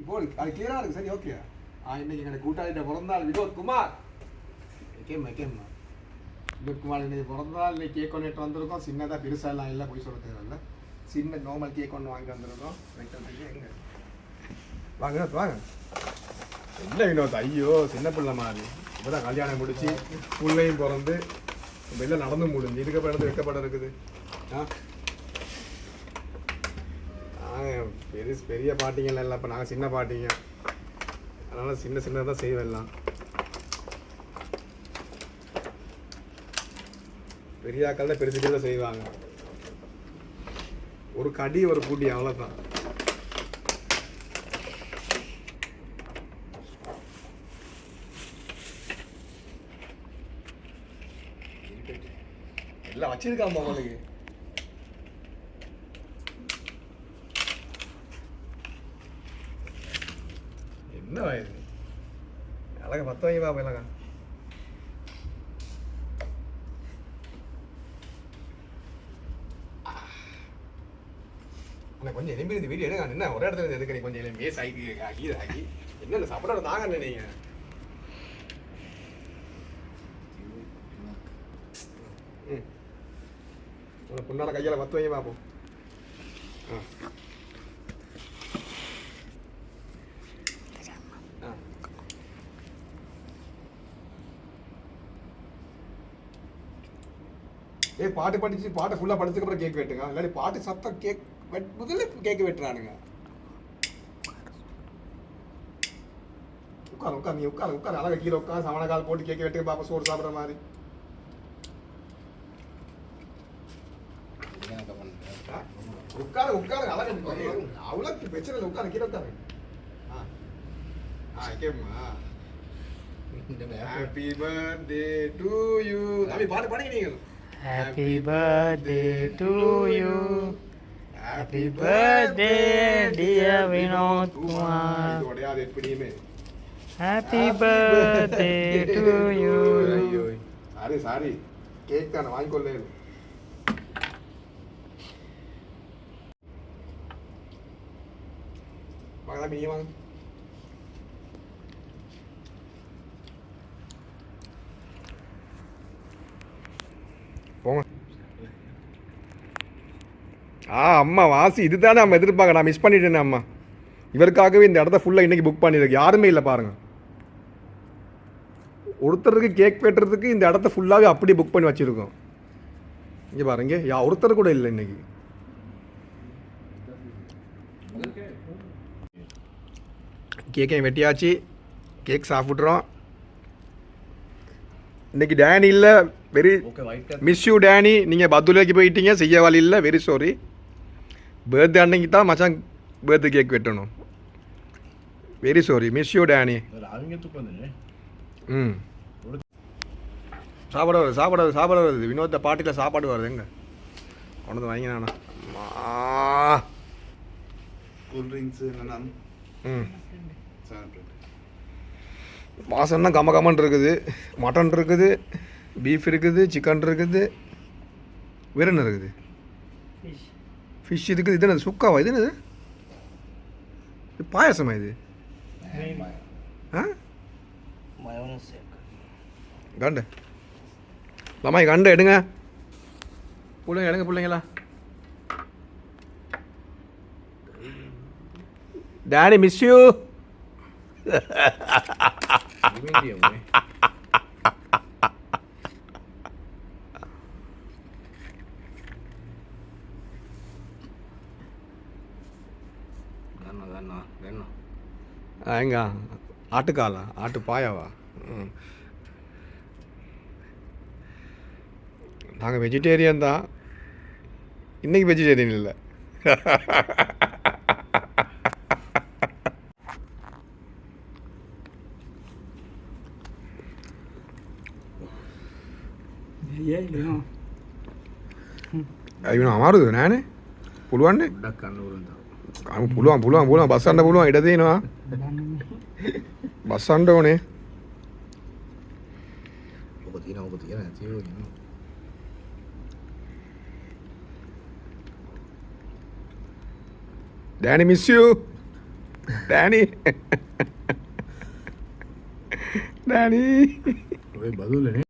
இப்போ அது கிளியரா இருக்கு. சரி, ஓகே. இன்னைக்கு எனக்கு கூட்டாளிட்ட பிறந்தாள் வினோத் குமார். கேம்மா வினோத் குமார் இன்னைக்கு பிறந்தாள். இன்னைக்கு கேக் ஒன்று எடுத்து வந்திருக்கோம். சின்னதாக பெருசாக எல்லாம் இல்லை, போய் சொல்ல தேவையில்ல. சின்ன நார்மல் கேக் ஒன்று வாங்கி வந்திருக்கோம். எங்க வாங்க வினோத், வாங்க. இல்லை வினோத், ஐயோ சின்ன பிள்ளை மாதிரி. இப்போ தான் கல்யாணம் முடிச்சு பிள்ளையும் பிறந்து வெளில நடந்து முடிஞ்சு இதுக்கப்புறம் எடுத்து வைக்கப்பட இருக்குது. பெரிய பாட்டிங்கெல்லாம் இல்லை, இப்போ நாங்கள் சின்ன பாட்டிங்க. அதனால் சின்னதாக செய்வேன். பெரிய ஆக்கள் தான் பெருசு தான் செய்வாங்க. ஒரு கடி ஒரு பூட்டி, அவ்வளோதான். எல்லாம் வச்சிருக்காம உங்களுக்கு என்ன வயது அழகா 10 வாங்கி பாப்பா. இல்லைங்க கொஞ்சம் எலும்பி இந்த வீடியோ எடுங்க. என்ன ஒரே இடத்துல எதுக்கு நீ கொஞ்சம் எலும்பி ஆகி என்ன சாப்பிட தாங்க நீங்க. பொண்ணால கையால 10 வாங்கி பாப்போம். பாட்டு படிச்சு பாட்டை ஃபுல்லாக படிச்சதுக்கு அப்புறம் கேக் வெட்டுங்க. இல்லாட்டி பாட்டு சத்தம் கேக் முதல்ல கேக் வெட்டுறானுங்க. உட்காரு நீ உட்காரு அழகா கீழே உட்காந்து சமண கால் போட்டு கேக் வெட்டுங்க பாப்பா, சோறு சாப்பிட்ற மாதிரி. உட்காரு அழகா அவ்வளோ பிரச்சனை இல்லை. உட்காரு கீழே உட்காரு. Gamma happy birthday to you. தம்பி பாட்டு பாடுங்க நீங்கள். Happy birthday to you. Happy birthday dear Vinod Kumar. இதோடயா அது எப்படியுமே Happy birthday to you. Sorry cake தானே வாங்கிக்கொள்ளே. வாங்க தம்பி, நீங்க வாங்க. போங்க. அம்மா வாசி இதுதானே நம்ம எதிர்பார்க்க. நான் மிஸ் பண்ணிட்டேனே அம்மா. இவருக்காகவே இந்த இடத்த ஃபுல்லாக இன்றைக்கி புக் பண்ணியிருக்கு. யாருமே இல்லை பாருங்கள். ஒருத்தருக்கு கேக் வெட்டுறதுக்கு இந்த இடத்த ஃபுல்லாகவே அப்படியே புக் பண்ணி வச்சுருக்கோம். இங்கே பாருங்க, ஒருத்தர் கூட இல்லை இன்னைக்கு. கேக்கையும் வெட்டியாச்சு, கேக் சாப்பிட்றோம். இன்னைக்கு டேனி இல்லை, வெரி மிஸ் யூ டேனி. நீங்கள் பத்துலேக்கு போயிட்டீங்க, செய்ய வழி இல்லை, வெரி சாரி. பர்த்டே அன்னைக்கு தான் மச்சான் பர்த்டே கேக் வெட்டணும். Very sorry, miss you Danny. சாப்பாடு வருது. வினோத பாட்டியில் சாப்பாடு வருது. எங்க கொண்டு வந்து வாங்கினாண்ணா. கூல்ட்ரிங்க்ஸு வாசம்னா கம்மன் இருக்குது. மட்டன் இருக்குது, பீஃப் இருக்குது, சிக்கன் இருக்குது, வேற என்ன இருக்குது? ஃபிஷ் இருக்குது. இது என்னது? சுக்காவா? இது என்னது? பாயசமா இது? கண்டு லம்மா கண்டு எடுங்க. எடுங்க பிள்ளைங்களா. Daddy miss you. எங்க ஆட்டுக்காலா? ஆட்டு பாயாவா? நாங்கள் வெஜிடேரியன் தான். இன்னைக்கு வெஜிடேரியன் இல்லை. అవి అమారు నానే పులువండి పులువ బస్ అంట పులువ ఇడదేనా బస్ అంటోనే daddy miss you. Danny Danny ඔය බදුලනේ